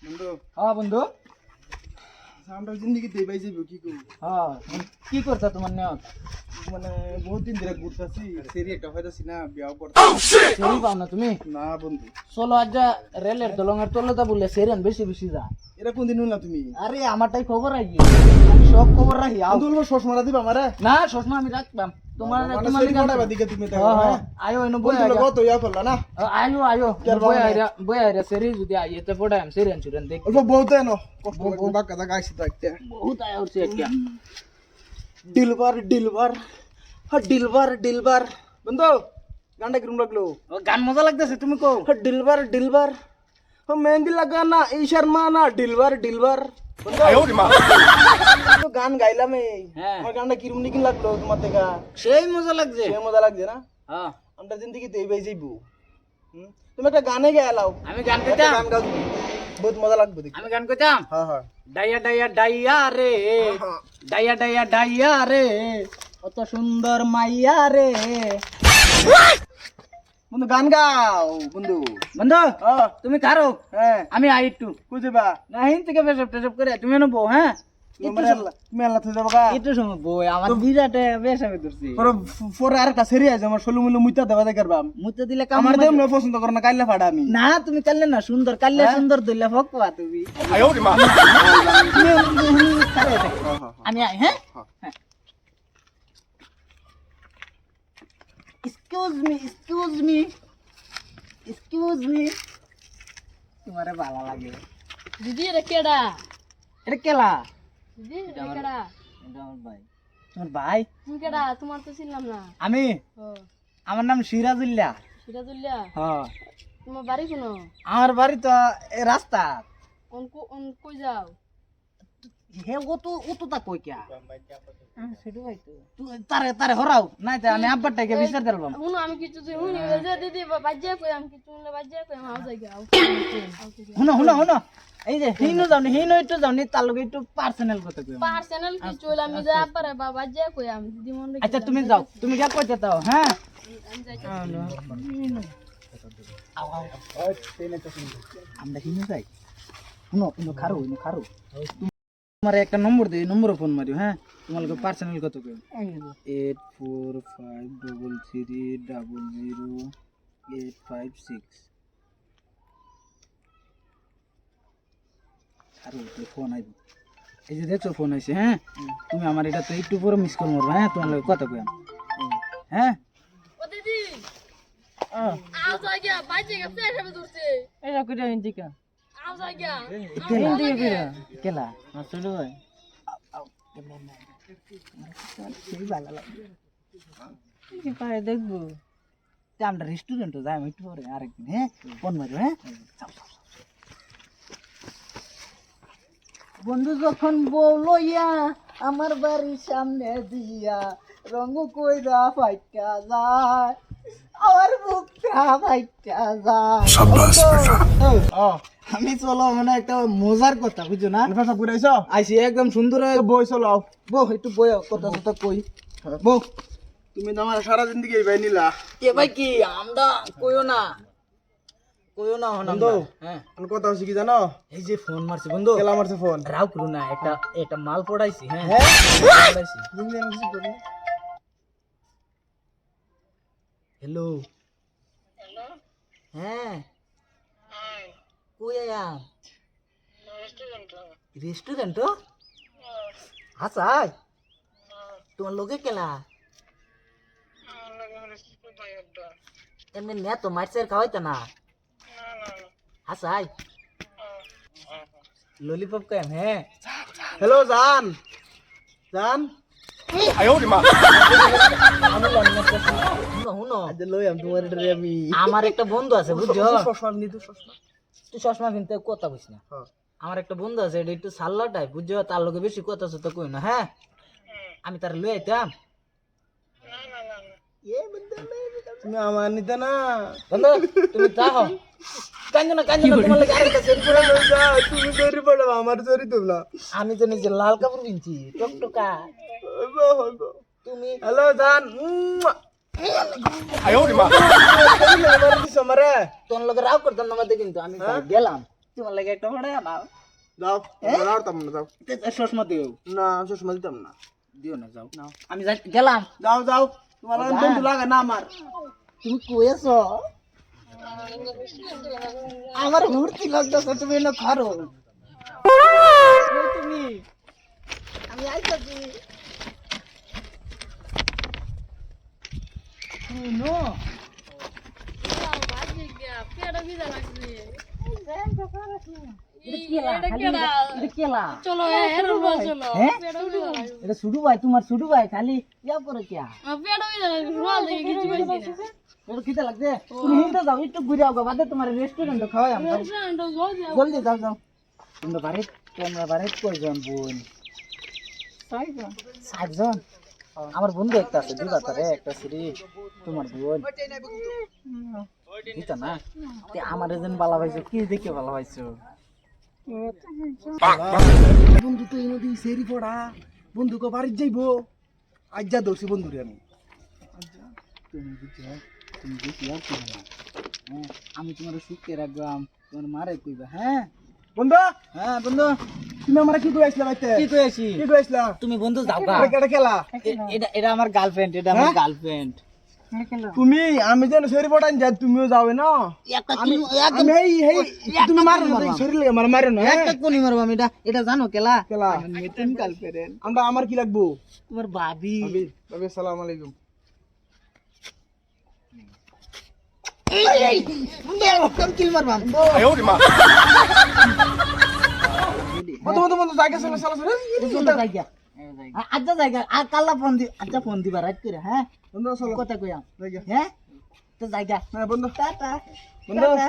বন্ধু হ্যাঁ বন্ধু। আমরা জিন্দগি দেই পাই যাইব কি করব? হ্যাঁ কি করছা তোমার নিয়ত? মানে বহুত দিন ধরে ঘুরতাছি, সেরি একটা হইতাছি না, বিয়াও করতে। সেরি পাও না তুমি? না বন্ধু, চলো আজ রেলের দলঙের তলতা বললে সেরেন বেশি বেশি যা। এটা কোন দিন হইলা তুমি? আরে আমারটাই খবর রাখি, আমি সব খবর রাখি। আও বন্ধু বলবো চশমাটা দিবা আমারে? না চশমা আমি রাখবাম তোমার মানে তোমার সেরি লিগা। কটাবা দিকে তুমি তাই? হ্যাঁ হ্যাঁ আয়ো এনো বই বন্ধু কত ইয়া করলা না? আয়ো আয়ো কেন বই আইরা সেরি যদি আইতে পড়াম সেরেন চুরেন দেখ। অল্প বহুত এনো কষ্ট লাগবে, বাক্কা দা গাইছি তো একটা। বহুত আয় হচ্ছে একটা। ডিলবার ডিলবার হ্যাঁ ডিলবার ডিলবার। বন্ধু গানটা কিরম লাগলো? ও গান মজা লাগতেছে, তুমি কও। হ্যাঁ ডিলবার ডিলবার ও মেহেন্দি লাগানা এই শর্মা না ডিলবার ডিলবার। তো গান গাইলাম এই, হ্যাঁ। আমার গানটা কিরম নিকিন লাগলো তোমার থেকে? সেই মজা লাগছে। সে মজা লাগছে না? হ্যাঁ আমরা জিন্দগি দেই বাই যাইবো। তুমি একটা গানে গাইলাও। আমি গান একটা কইতাম। গান গাও তুমি, বহুত মজা লাগবে দেখি। আমি গান কইতাম। হ্যাঁ হ্যাঁ ডাইয়া ডাইয়া ডাইয়া রে, ডাইয়া ডাইয়া ডাইয়া রে, কত সুন্দর মাইয়া রে। বন্ধু গান গাও বন্ধু। বন্ধু হ্যাঁ তুমি কারো, হ্যাঁ আমি আই একটু বুঝবা না হিন থেকে পেশাব টেশাব করে তুমি এনো বউ। হ্যাঁ তুমি আল্লাহ তুই যাবো গা। একটু সময় বউ আমার বিরাটে পেশাবে ধরছি। পরে আর একটা সেরি আছে আমার সলু মুলু মুইতা দেবা দেখারবাম। মুতে দিলে কাম আমার হবে। দেম না পছন্দ করে না, কাইলা ফাড়া আমি। না তুমি কাললে না সুন্দর কাললে সুন্দর দইলা ফকবা তুমি। আমি আই। হ্যাঁ excuse me excuse me excuse me. তোমারে ভালো লাগে দিদি এটা কেডা? এটা কেলা? দিদি এটা কেডা? এটা আমার ভাই। তোমার ভাই? তুমি কেডা? তোমার তো চিনলাম না। আমি, ও আমার নাম সিরাজুল্লাহ। সিরাজুল্লাহ। হ্যাঁ তোমার বাড়ি কোন? আমার বাড়ি তো এই রাস্তা। কই যাও? হে ও তো তা কই কিয়া সেটু ভাই তো তুই তারে তারে হরাও নাই তা আমি আব্বার টাকে বিচার দিলাম। হুন আমি কিছু তুই হুনি যে দিদি বাজ্জা কই আমি কিছু না বাজ্জা কই আমি আও যাই গাও। হুনো হুনো হুনো এই যে হিনো যাওনি হিনো একটু যাওনি তার লগে একটু পার্সোনাল কথা কই। পার্সোনাল কিছু হইলা আমি যা পারে বাজ্জা কই আমি দিদি মন রে। আচ্ছা তুমি যাও, তুমি যা কইতে দাও। হ্যাঁ আমি যাইতে। আও আও আমরা হিনো যাই। হুনো হুনো খারো হুনো খারো। তোমার একটা নম্বর দে, নম্বরে ফোন মারিও। হ্যাঁ তোমার লগে পার্সোনাল কথা কই। 8453300856 আর ওই ফোন আইব। এই যে দেখছো ফোন আইছে। হ্যাঁ তুমি আমার এটা তো একটু পরে মিস কল মারবা। হ্যাঁ তোমার লগে কথা কই। হ্যাঁ ও দিদি আও যাই গা বাজ্জা গা ফের হবে দূরতে। এটা কইটা হিন্দি কা আও যাই গা। হিন্দি কইরা কেলা আসলে ভাই সেই ভালো লাগে কি পারে দেখবো। আমরা রেস্টুরেন্টে যাই একটু পরে আরেকদিন। হ্যাঁ ফোন মারো। হ্যাঁ বন্ধু যখন বলইয়া আমার বাড়ির সামনে দিয়া রঙ কইরা ফাইটা যায় আমার বুকটা ফাইটা যায়। আমি চলো মানে একটা মজার কথা বুঝছো না? ভাষা পুরাইছো? আইসি একদম সুন্দর বই চলাও। বউ একটু বই কথা কথা কই। বউ তুমি তো আমার সারা জিন্দগি এই বাই নিলা। কে ভাই কি আমরা কইও না হন বন্ধু হ্যাঁ আমি কথা হচ্ছে কি জানো? এই যে ফোন মারছি বন্ধু কেলা মারছে ফোন। রাও করু না একটা একটা মাল পড়াইছি। হ্যাঁ পড়াইছি। হ্যালো হ্যালো হ্যাঁ হাই কই আয়া রেস্টুরেন্ট। রেস্টুরেন্ট হাসাই তোমার লোকে কেলা এমনি নে তো মাইসের খাওয়াইতে না হাসাই ললিপপ কেন? হ্যাঁ হ্যালো জান জান শুনো শুনো আজ লই আমি তোমার রে আমি আমার একটা বন্ধু আছে বুঝছো? চশমা নিদু চশমা। তুই চশমা কিনতে কথা বুঝ না। হ্যাঁ আমার একটা বন্ধু আছে এটা একটু সাল্লা টাইপ বুঝছো, তার লগে বেশি কথা তো কই না। হ্যাঁ আমি তার লই আইতাম। তুমি আমার নিতে না। বন্ধু তুমি যাও কাঞ্জনা তোমার লাগে আরেকটা সেট করে লই যাও, তুমি ধরে পড়ো আমার ধরে তোলা। আমি তো নিজে লাল কাপড় কিনছি টকটকা। তুমি হ্যালো জান তোর লগে রাও করতাম না মধ্যে কিন্তু আমি গেলাম তোমার লাগে একটা পড়ে নাও যাও আমরা আরতাম না যাও চশমা দিও না চশমা দিতাম না দিও না যাও আমি গেলাম যাও যাও তোমার বন্ধু লাগে না আমার তুমি কইছ আমার হুড়তি লাগতেছে তুমি না খারো তুমি আমি আইতাছি তুমি নো বাজে গিয়া পেট বিদা লাগছে চলো এর বল চলো পেট বিদা লাগছে এটা শুরু ভাই তোমার শুরু ভাই খালি ইয়া করে কিয়া পেট বিদা লাগছে রোল দেখে কিছু পাইছি না তোর খিদে লাগছে তুমি হিন্দে যাও একটু ঘুরে আও বাদে তোমার রেস্টুরেন্টে খাওয়াই আমরা রেস্টুরেন্ট গো জলদি যাও যাও তোমরা বাড়িতে কয়জন বোন 6 জন আমার বন্ধু একটা আছে দুটা তারে একটা শ্রী তোমার বোন দিতা না তে আমার এজন বালা ভাইছো কি দেখে বালা ভাইছো বন্ধু তো এনে দিই সেরি পড়া বন্ধু কো বাড়ি যাইবো আজ যা দর্শি বন্ধুরে আমি তুমি দেখি আর কি না হ্যাঁ আমি তোমার সুখে রাখবাম তোমার মারে কইবা হ্যাঁ বন্ধু হ্যাঁ বন্ধু তুমি আমার কি কই আসলা বাইতে কি কইছি কি কই আসলা তুমি বন্ধু যাও গা এটা খেলা এটা আমার গার্লফ্রেন্ড এটা আমার গার্লফ্রেন্ড তুমি আমি যেন সেরি পড়ান যা তুমিও যাবে না আমি হেই হেই তুমি মারো না শরীর লাগে মারো না একটা কোনি মারবো আমি এটা জানো কেলা খেলা নতুন গার্লফ্রেন্ড আমরা আমার কি লাগবো তোমার ভাবি ভাবি আসসালামু আলাইকুম কম কিল মারবাম বন্ধু জায়গা চলে চলে জায়গা আচ্ছা জায়গা আর কাল্লা ফোন দিবা রাত করে হ্যাঁ বন্ধু চলো কথা কইয়া জায়গা হ্যাঁ তো জায়গা হ্যাঁ বন্ধু টাটা বন্ধু টাটা